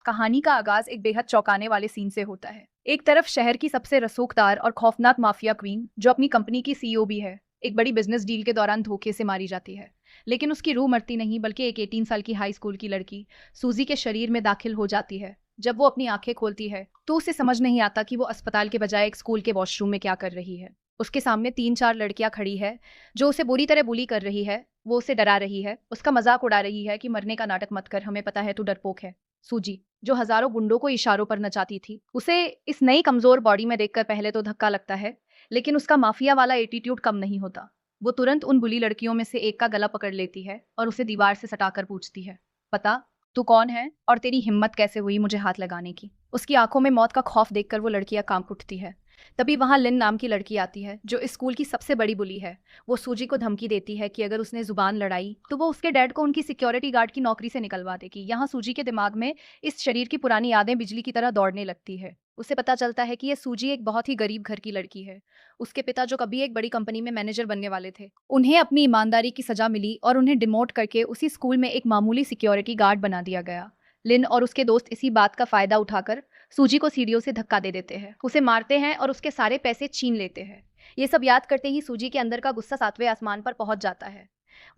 कहानी का आगाज एक बेहद चौंकाने वाले सीन से होता है। एक तरफ शहर की सबसे रसूखदार और खौफनाक माफिया क्वीन, जो अपनी कंपनी की सीईओ भी है, एक बड़ी बिजनेस डील के दौरान धोखे से मारी जाती है। लेकिन उसकी रूह मरती नहीं, बल्कि एक 18 साल की हाई स्कूल की लड़की सूजी के शरीर में दाखिल हो जाती है। जब वो अपनी आंखें खोलती है तो उसे समझ नहीं आता कि वो अस्पताल के बजाय एक स्कूल के वॉशरूम में क्या कर रही है। उसके सामने 3-4 लड़कियां खड़ी है जो उसे बुरी तरह बुली कर रही है। वो उसे डरा रही है, उसका मजाक उड़ा रही है कि मरने का नाटक मत कर, हमें पता है तू डरपोक है। सूजी, जो हजारों गुंडों को इशारों पर नचाती थी, उसे इस नई कमजोर बॉडी में देखकर पहले तो धक्का लगता है, लेकिन उसका माफिया वाला एटीट्यूड कम नहीं होता। वो तुरंत उन बुली लड़कियों में से एक का गला पकड़ लेती है और उसे दीवार से सटाकर पूछती है, पता तू कौन है और तेरी हिम्मत कैसे हुई मुझे हाथ लगाने की। उसकी आंखों में मौत का खौफ देखकर वो लड़कियां कांप उठती है। तभी वहां लिन नाम की लड़की आती है, जो इस स्कूल की सबसे बड़ी बुली है। वो सूजी को धमकी देती है कि अगर उसने जुबान लड़ाई तो वो उसके डैड को उनकी सिक्योरिटी गार्ड की नौकरी से निकलवा देगी। यहाँ सूजी के दिमाग में इस शरीर की पुरानी यादें बिजली की तरह दौड़ने लगती है। उसे पता चलता है कि ये सूजी एक बहुत ही गरीब घर की लड़की है। उसके पिता, जो कभी एक बड़ी कंपनी में मैनेजर बनने वाले थे, उन्हें अपनी ईमानदारी की सजा मिली और उन्हें डिमोट करके उसी स्कूल में एक मामूली सिक्योरिटी गार्ड बना दिया गया। लिन और उसके दोस्त इसी बात का फायदा उठाकर सूजी को सीढ़ियों से धक्का दे देते हैं, उसे मारते हैं और उसके सारे पैसे छीन लेते हैं। ये सब याद करते ही सूजी के अंदर का गुस्सा 7वें आसमान पर पहुंच जाता है।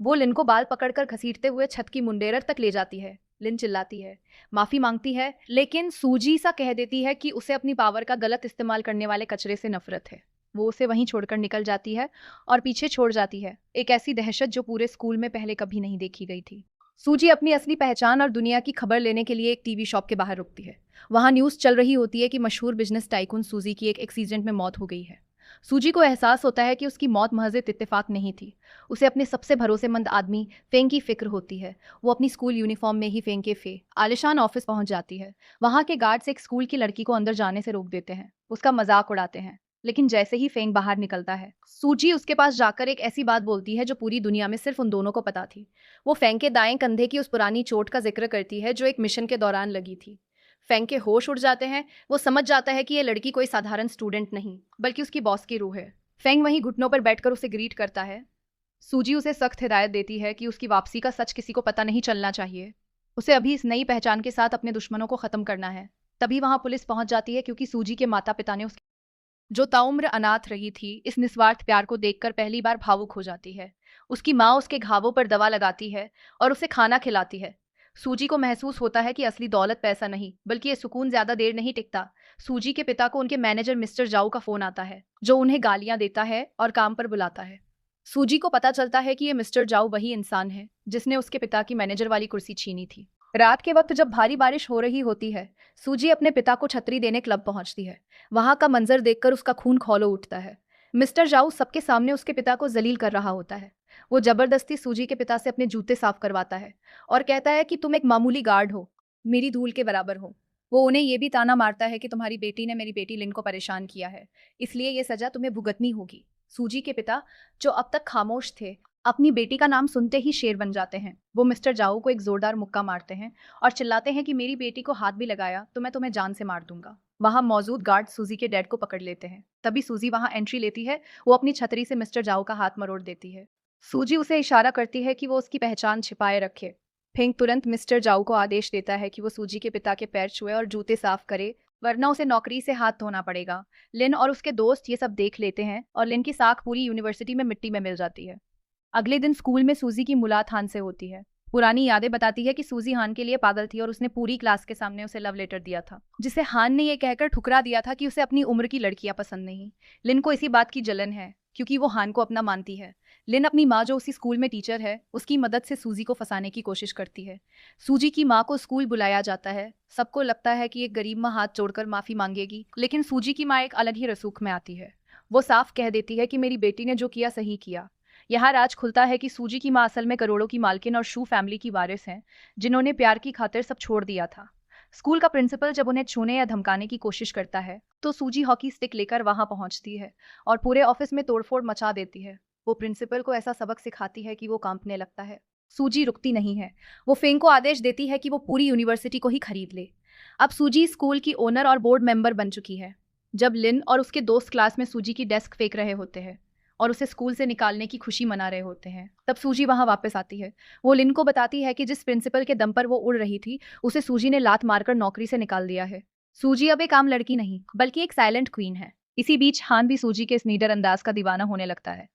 वो लिन को बाल पकड़कर घसीटते हुए छत की मुंडेरर तक ले जाती है। लिन चिल्लाती है, माफी मांगती है, लेकिन सूजी सा कह देती है कि उसे अपनी पावर का गलत इस्तेमाल करने वाले कचरे से नफरत है। वो उसे वहीं छोड़कर निकल जाती है और पीछे छोड़ जाती है एक ऐसी दहशत जो पूरे स्कूल में पहले कभी नहीं देखी गई थी। सूजी अपनी असली पहचान और दुनिया की खबर लेने के लिए एक टीवी शॉप के बाहर रुकती है। वहां न्यूज चल रही होती है कि मशहूर बिजनेस टाइकून सूजी की एक एक्सीडेंट में मौत हो गई है। सूजी को एहसास होता है कि उसकी मौत महज एक इत्तेफाक नहीं थी। उसे अपने सबसे भरोसेमंद आदमी फेंग की फिक्र होती है। वो अपनी स्कूल यूनिफॉर्म में ही फेंग के आलिशान ऑफिस पहुंच जाती है। वहां के गार्ड्स एक स्कूल की लड़की को अंदर जाने से रोक देते हैं, उसका मजाक उड़ाते हैं। लेकिन जैसे ही फेंग बाहर निकलता है, सूजी उसके पास जाकर एक ऐसी बात बोलती है जो पूरी दुनिया में सिर्फ उन दोनों को पता थी। वो फेंग के दाएं कंधे की उस पुरानी चोट का जिक्र करती है जो एक मिशन के दौरान लगी थी। फेंग के होश उड़ जाते हैं। वो समझ जाता है कि ये लड़की कोई साधारण स्टूडेंट नहीं, बल्कि उसकी बॉस की रूह है। फेंग वहीं घुटनों पर बैठकर उसे ग्रीट करता है। सूजी उसे सख्त हिदायत देती है कि उसकी वापसी का सच किसी को पता नहीं चलना चाहिए। उसे अभी इस नई पहचान के साथ अपने दुश्मनों को खत्म करना है। तभी वहां पुलिस पहुंच जाती है, क्योंकि सूजी के माता पिता ने उसकी, जो ताउम्र अनाथ रही थी, इस निस्वार्थ प्यार को देखकर पहली बार भावुक हो जाती है। उसकी माँ उसके घावों पर दवा लगाती है और उसे खाना खिलाती है। सूजी को महसूस होता है कि असली दौलत पैसा नहीं, बल्कि ये सुकून ज्यादा देर नहीं टिकता। सूजी के पिता को उनके मैनेजर मिस्टर जाऊ का फोन आता है, जो उन्हें गालियां देता है और काम पर बुलाता है। सूजी को पता चलता है कि ये मिस्टर जाऊ वही इंसान है जिसने उसके पिता की मैनेजर वाली कुर्सी छीनी थी। रात के वक्त जब भारी बारिश हो रही होती है, सूजी अपने पिता को छतरी देने क्लब पहुंचती है। वहां का मंजर देखकर उसका खून खौलो उठता है। मिस्टर जाऊ सबके सामने उसके पिता को जलील कर रहा होता है। वो जबरदस्ती सूजी के पिता से अपने जूते साफ करवाता है और कहता है कि तुम एक मामूली गार्ड हो, मेरी धूल के बराबर हो। वो उन्हें ये भी ताना मारता है कि तुम्हारी बेटी ने मेरी बेटी लिन को परेशान किया है, इसलिए ये सजा तुम्हें भुगतनी होगी। सूजी के पिता, जो अब तक खामोश थे, अपनी बेटी का नाम सुनते ही शेर बन जाते हैं। वो मिस्टर जाऊ को एक जोरदार मुक्का मारते हैं और चिल्लाते हैं कि मेरी बेटी को हाथ भी लगाया तो मैं तुम्हें जान से मार दूंगा। वहां मौजूद गार्ड सूजी के डैड को पकड़ लेते हैं। तभी सूजी वहां एंट्री लेती है। वो अपनी छतरी से मिस्टर जाऊ का हाथ मरोड़ देती है। सूजी उसे इशारा करती है कि वो उसकी पहचान छिपाए रखे। फिंग तुरंत मिस्टर जाऊ को आदेश देता है कि वो सूजी के पिता के पैर छुए और जूते साफ करे, वरना उसे नौकरी से हाथ धोना पड़ेगा। लिन और उसके दोस्त ये सब देख लेते हैं और लिन की साख पूरी यूनिवर्सिटी में मिट्टी में मिल जाती है। अगले दिन स्कूल में सूजी की मुलाकात हान से होती है। पुरानी यादें बताती है कि सूजी हान के लिए पागल थी और उसने पूरी क्लास के सामने उसे लव लेटर दिया था, जिसे हान ने यह कहकर ठुकरा दिया था कि उसे अपनी उम्र की लड़कियां पसंद नहीं। लिन को इसी बात की जलन है, क्योंकि वो हान को अपना मानती है। लिन अपनी माँ, जो उसी स्कूल में टीचर है, उसकी मदद से सूजी को फंसाने की कोशिश करती है। सूजी की माँ को स्कूल बुलाया जाता है। सबको लगता है कि एक गरीब माँ हाथ जोड़कर माफी मांगेगी, लेकिन सूजी की माँ एक अलग ही रसूख में आती है। वो साफ कह देती है कि मेरी बेटी ने जो किया सही किया। यहाँ राज खुलता है कि सूजी की माँ असल में करोड़ों की मालकिन और शू फैमिली की वारिस हैं, जिन्होंने प्यार की खातिर सब छोड़ दिया था। स्कूल का प्रिंसिपल जब उन्हें छूने या धमकाने की कोशिश करता है, तो सूजी हॉकी स्टिक लेकर वहां पहुंचती है और पूरे ऑफिस में तोड़फोड़ मचा देती है। वो प्रिंसिपल को ऐसा सबक सिखाती है कि वो कांपने लगता है। सूजी रुकती नहीं है। वो फेंग को आदेश देती है कि वो पूरी यूनिवर्सिटी को ही खरीद ले। अब सूजी स्कूल की ओनर और बोर्ड मेंबर बन चुकी है। जब लिन और उसके दोस्त क्लास में सूजी की डेस्क फेंक रहे होते हैं और उसे स्कूल से निकालने की खुशी मना रहे होते हैं। तब सूजी वहां वापस आती है। वो लिन को बताती है कि जिस प्रिंसिपल के दम पर वो उड़ रही थी, उसे सूजी ने लात मारकर नौकरी से निकाल दिया है। सूजी अब एक आम लड़की नहीं, बल्कि एक साइलेंट क्वीन है। इसी बीच हान भी सूजी के इस नीडर अंदाज का दीवाना होने लगता है।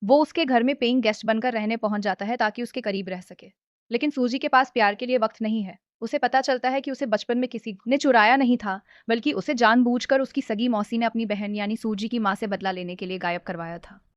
वो उसके घर में पेइंग गेस्ट बनकर रहने पहुंच जाता है ताकि उसके करीब रह सके। लेकिन सूजी के पास प्यार के लिए वक्त नहीं है। उसे पता चलता है कि उसे बचपन में किसी ने चुराया नहीं था, बल्कि उसे जानबूझकर उसकी सगी मौसी ने अपनी बहन यानी सूजी की मां से बदला लेने के लिए गायब करवाया था।